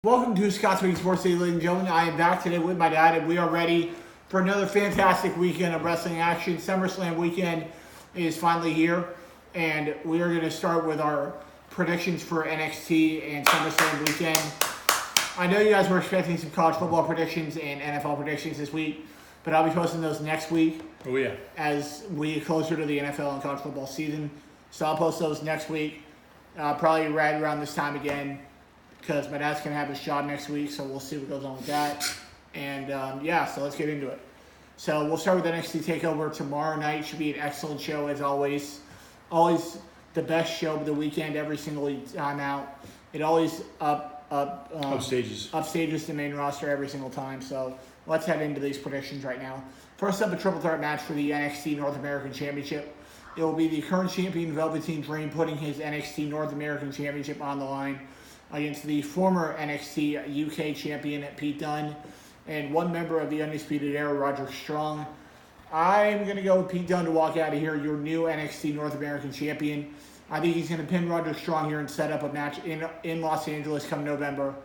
Welcome to Scott's Week Sports City, ladies and gentlemen. I am back today with my dad, and we are ready for another fantastic weekend of wrestling action. SummerSlam weekend is finally here, and we are going to start with our predictions for NXT and SummerSlam weekend. I know you guys were expecting some college football predictions and NFL predictions this week, but I'll be posting those next week. Oh, yeah. As we get closer to the NFL and college football season. So I'll post those next week, probably right around this time again, because my dad's going to have his job next week, so we'll see what goes on with that. And, so let's get into it. So we'll start with NXT TakeOver tomorrow night. Should be an excellent show, as always. Always the best show of the weekend every single time out. It always upstages the main roster every single time. So let's head into these predictions right now. First up, a triple threat match for the NXT North American Championship. It will be the current champion, Velveteen Dream, putting his NXT North American Championship on the line against the former NXT UK champion, Pete Dunne, and one member of the Undisputed Era, Roderick Strong. I'm going to go with Pete Dunne to walk out of here, your new NXT North American champion. I think he's going to pin Roderick Strong here and set up a match in Los Angeles come November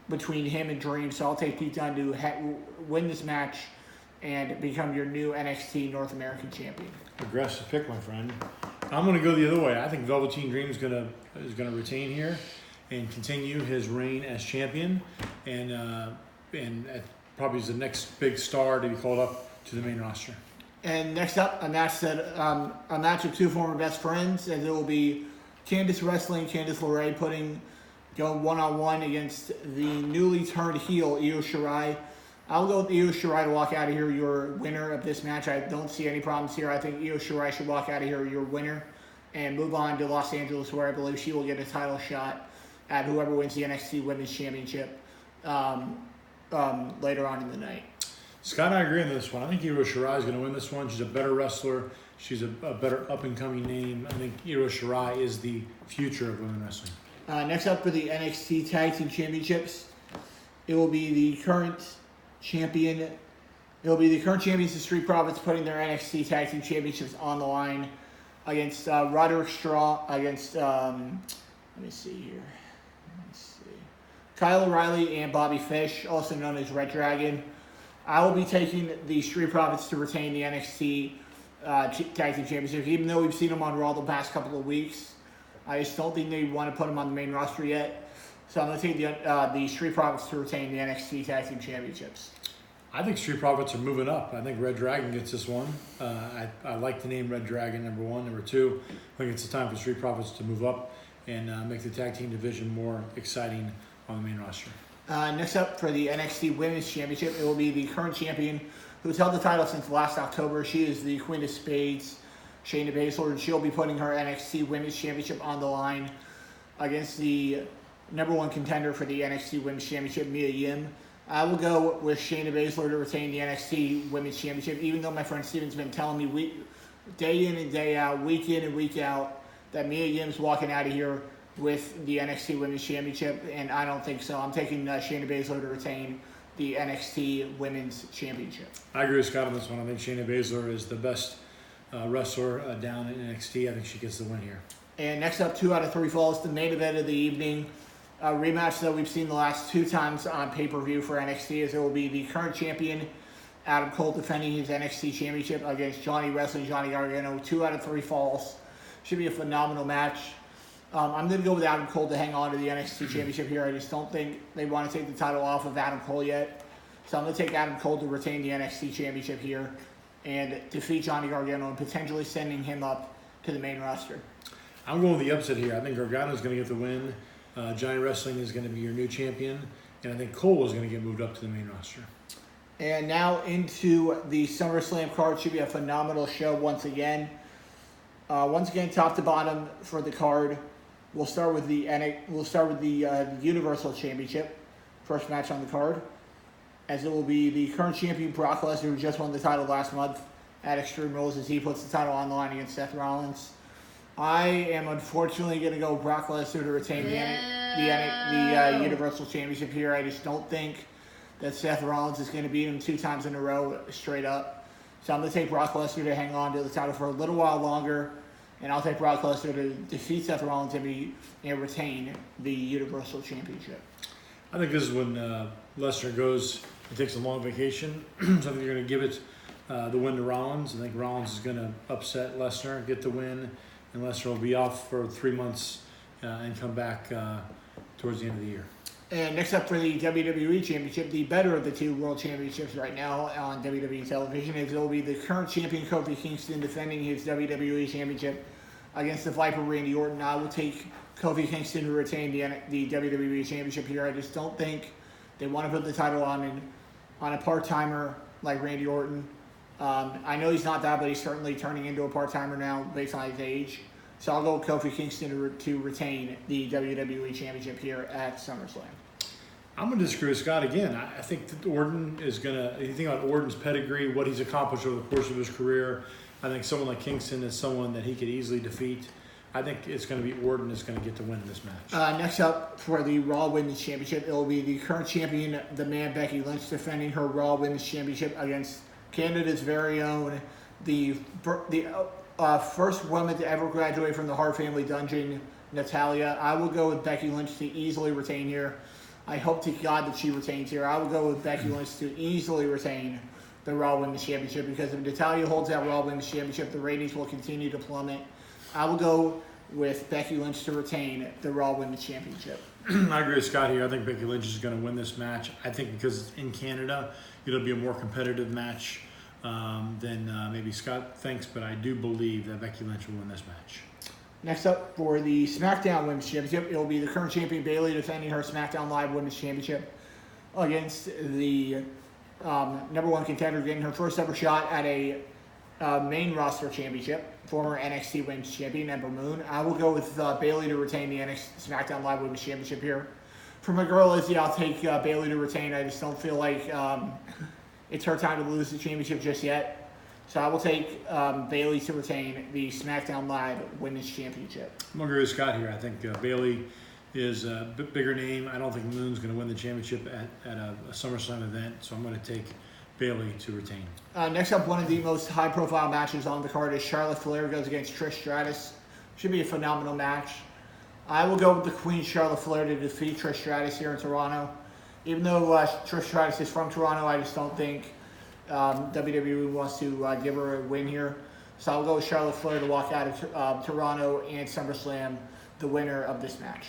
between him and Dream. So I'll take Pete Dunne to win this match and become your new NXT North American champion. Aggressive pick, my friend. I'm going to go the other way. I think Velveteen Dream is going to retain here and continue his reign as champion, and probably is the next big star to be called up to the main roster. And next up, a match of two former best friends, and it will be Candice LeRae going one-on-one against the newly turned heel, Io Shirai. I'll go with Io Shirai to walk out of here, your winner of this match. I don't see any problems here. I think Io Shirai should walk out of here, your winner, and move on to Los Angeles, where I believe she will get a title shot at whoever wins the NXT Women's Championship later on in the night. Scott and I agree on this one. I think Io Shirai is going to win this one. She's a better wrestler. She's a better up-and-coming name. I think Io Shirai is the future of women's wrestling. Next up for the NXT Tag Team Championships, it will be the current champion. It will be the current champions, the Street Profits, putting their NXT Tag Team Championships on the line against Roderick Strong, against Kyle O'Reilly and Bobby Fish, also known as Red Dragon. I will be taking the Street Profits to retain the NXT Tag Team Championship, even though we've seen them on Raw the past couple of weeks. I just don't think they want to put them on the main roster yet. So I'm going to take the Street Profits to retain the NXT Tag Team Championships. I think Street Profits are moving up. I think Red Dragon gets this one. I like the name Red Dragon, number one. Number two, I think it's the time for Street Profits to move up and make the tag team division more exciting on the main roster. Next up for the NXT Women's Championship, it will be the current champion who's held the title since last October. She is the Queen of Spades, Shayna Baszler, and she'll be putting her NXT Women's Championship on the line against the number one contender for the NXT Women's Championship, Mia Yim. I will go with Shayna Baszler to retain the NXT Women's Championship, even though my friend Steven's been telling me day in and day out, week in and week out, that Mia Yim's walking out of here with the NXT Women's Championship, and I don't think so. I'm taking Shayna Baszler to retain the NXT Women's Championship. I agree with Scott on this one. I think Shayna Baszler is the best wrestler down in NXT. I think she gets the win here. And next up, 2 out of 3 falls, the main event of the evening. A rematch that we've seen the last 2 times on pay-per-view for NXT, as it will be the current champion, Adam Cole, defending his NXT Championship against Johnny Gargano. 2 out of 3 falls. Should be a phenomenal match. I'm going to go with Adam Cole to hang on to the NXT Championship here. I just don't think they want to take the title off of Adam Cole yet. So I'm going to take Adam Cole to retain the NXT Championship here and defeat Johnny Gargano and potentially sending him up to the main roster. I'm going with the upset here. I think Gargano is going to get the win. Johnny Wrestling is going to be your new champion. And I think Cole is going to get moved up to the main roster. And now into the SummerSlam card. Should be a phenomenal show once again. Top to bottom for the card. We'll start with the Universal Championship, first match on the card, as it will be the current champion Brock Lesnar, who just won the title last month at Extreme Rules, as he puts the title on the line against Seth Rollins. I am unfortunately going to go Brock Lesnar to retain the Universal Championship here. I just don't think that Seth Rollins is going to beat him 2 times in a row straight up. So I'm going to take Brock Lesnar to hang on to the title for a little while longer. And I'll take Brock Lesnar to defeat Seth Rollins and retain the Universal Championship. I think this is when Lesnar goes and takes a long vacation. So I think they're going to give it the win to Rollins. I think Rollins is going to upset Lesnar, get the win, and Lesnar will be off for 3 months and come back towards the end of the year. And next up for the WWE Championship, the better of the two world championships right now on WWE television, is it will be the current champion Kofi Kingston defending his WWE Championship against the Viper Randy Orton. I will take Kofi Kingston to retain the WWE Championship here. I just don't think they want to put the title on a part-timer like Randy Orton. I know he's not that, but he's certainly turning into a part-timer now based on his age. So I'll go with Kofi Kingston to retain the WWE Championship here at SummerSlam. I'm going to disagree with Scott again. I think that Orton is going to, you think about Orton's pedigree, what he's accomplished over the course of his career, I think someone like Kingston is someone that he could easily defeat. I think it's going to be Orton that's going to get the win in this match. Next up for the Raw Women's Championship, it will be the current champion, the man Becky Lynch, defending her Raw Women's Championship against Canada's very own, the first woman to ever graduate from the Hart family dungeon, Natalia. I will go with Becky Lynch to easily retain here. I hope to God that she retains here. I will go with Becky Lynch to easily retain the Raw Women's Championship, because if Natalia holds that Raw Women's Championship, the ratings will continue to plummet. I will go with Becky Lynch to retain the Raw Women's Championship. I agree with Scott here. I think Becky Lynch is going to win this match. I think because it's in Canada, it'll be a more competitive match than maybe Scott thinks, but I do believe that Becky Lynch will win this match. Next up for the SmackDown Women's Championship, it will be the current champion Bayley defending her SmackDown Live Women's Championship against the number one contender, getting her first ever shot at a main roster championship, former NXT Women's Champion Ember Moon. I will go with Bayley to retain the SmackDown Live Women's Championship here. For my girl Izzy, I'll take Bayley to retain. I just don't feel like it's her time to lose the championship just yet. So I will take Bayley to retain the SmackDown Live Women's Championship. I'm going to agree with Scott here. I think Bayley is a bigger name. I don't think Moon's going to win the championship at a SummerSlam event, so I'm going to take Bayley to retain. Next up, one of the most high-profile matches on the card is Charlotte Flair goes against Trish Stratus. Should be a phenomenal match. I will go with the Queen Charlotte Flair to defeat Trish Stratus here in Toronto. Even though Trish Stratus is from Toronto, I just don't think WWE wants to give her a win here. So I'll go with Charlotte Flair to walk out of Toronto and SummerSlam, the winner of this match.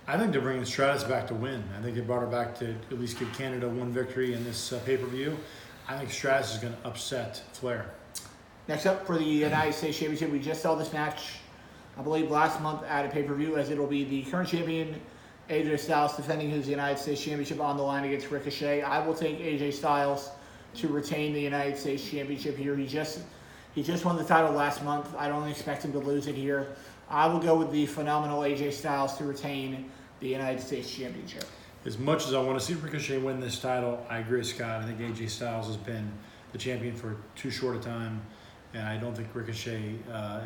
I think they're bringing Stratus back to win. I think they brought her back to at least give Canada one victory in this pay-per-view. I think Stratus is going to upset Flair. Next up for the United States Championship, we just saw this match, I believe, last month at a pay-per-view, as it will be the current champion, AJ Styles, defending his United States Championship on the line against Ricochet. I will take AJ Styles to retain the United States Championship here. He just won the title last month. I don't expect him to lose it here. I will go with the phenomenal AJ Styles to retain the United States Championship. As much as I want to see Ricochet win this title, I agree with Scott. I think AJ Styles has been the champion for too short a time, and I don't think Ricochet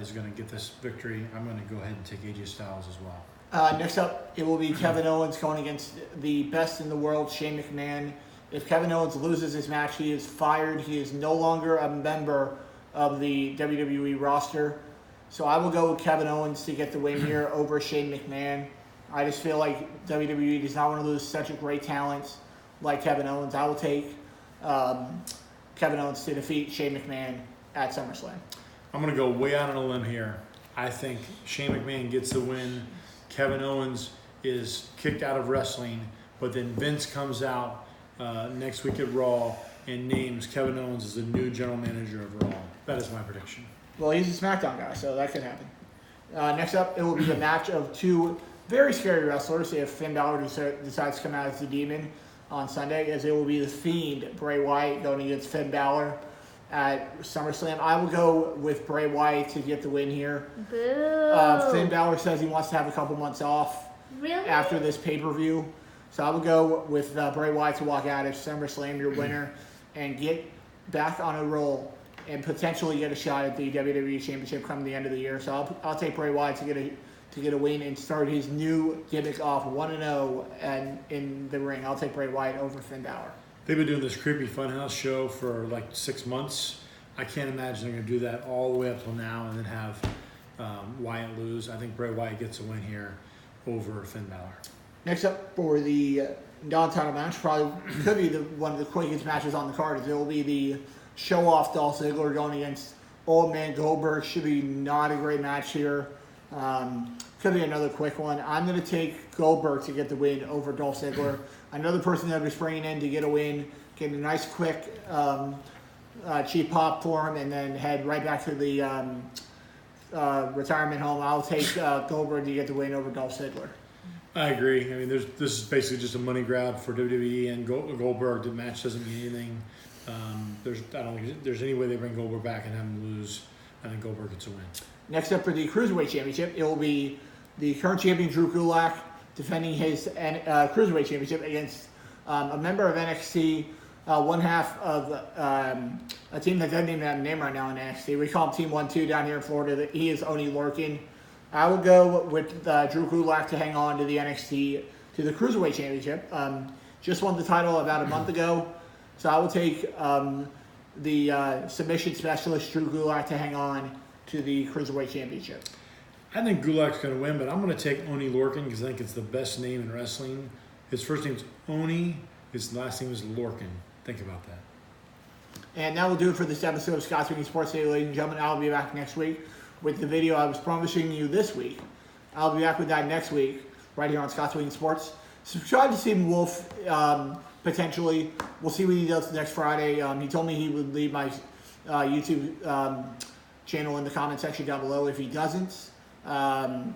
is going to get this victory. I'm going to go ahead and take AJ Styles as well. Next up, it will be Kevin Owens going against the best in the world, Shane McMahon. If Kevin Owens loses this match, he is fired. He is no longer a member of the WWE roster. So I will go with Kevin Owens to get the win here over Shane McMahon. I just feel like WWE does not want to lose such a great talent like Kevin Owens. I will take Kevin Owens to defeat Shane McMahon at SummerSlam. I'm going to go way out on a limb here. I think Shane McMahon gets the win. Kevin Owens is kicked out of wrestling, but then Vince comes out next week at Raw and names Kevin Owens as the new general manager of Raw. That is my prediction. Well, he's a SmackDown guy, so that could happen. Next up, it will be a match of two very scary wrestlers if Finn Balor decides to come out as the Demon on Sunday, as it will be the Fiend, Bray Wyatt, going against Finn Balor at SummerSlam. I will go with Bray Wyatt to get the win here. Boo. Finn Balor says he wants to have a couple months off after this pay-per-view. So I will go with Bray Wyatt to walk out of SummerSlam, your winner, and get back on a roll and potentially get a shot at the WWE Championship come the end of the year. So I'll take Bray Wyatt to get a win and start his new gimmick off 1-0 and in the ring. I'll take Bray Wyatt over Finn Balor. They've been doing this creepy funhouse show for like 6 months. I can't imagine they're going to do that all the way up till now and then have Wyatt lose. I think Bray Wyatt gets a win here over Finn Balor. Next up for the non-title match. Probably could be one of the quickest matches on the card. It will be the show-off Dolph Ziggler going against Old Man Goldberg. Should be not a great match here. Could be another quick one. I'm going to take Goldberg to get the win over Dolph Ziggler. Another person that was bringing in to get a win, get a nice quick cheap pop for him, and then head right back to the retirement home. I'll take Goldberg to get the win over Dolph Ziggler. I agree. I mean, this is basically just a money grab for WWE and Goldberg. The match doesn't mean anything. I don't think there's any way they bring Goldberg back and have him lose. I think Goldberg gets a win. Next up for the Cruiserweight Championship, it will be the current champion Drew Gulak defending his Cruiserweight Championship against a member of NXT, one half of a team that doesn't even have a name right now in NXT. We call him Team 1-2 down here in Florida. He is Oney Lorcan. I will go with Drew Gulak to hang on to the NXT, to the Cruiserweight Championship. Just won the title about a month ago. So I will take the submission specialist, Drew Gulak, to hang on to the Cruiserweight Championship. I think Gulak's going to win, but I'm going to take Oney Lorcan because I think it's the best name in wrestling. His first name's Oney. His last name is Lorcan. Think about that. And that will do it for this episode of Scott's Winning Sports Today, ladies and gentlemen. I'll be back next week with the video I was promising you this week. I'll be back with that next week, right here on Scott's Winning Sports. Subscribe to Stephen Wolf, potentially. We'll see what he does next Friday. He told me he would leave my YouTube channel in the comment section down below. If he doesn't, all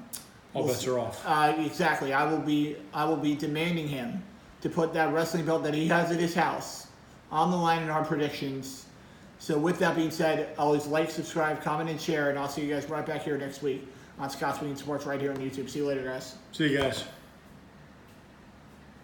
bets are off. Exactly. I will be demanding him to put that wrestling belt that he has at his house on the line in our predictions. So with that being said, always like, subscribe, comment, and share, and I'll see you guys right back here next week on Scott's Winning Sports right here on YouTube. See you later, guys. See you guys.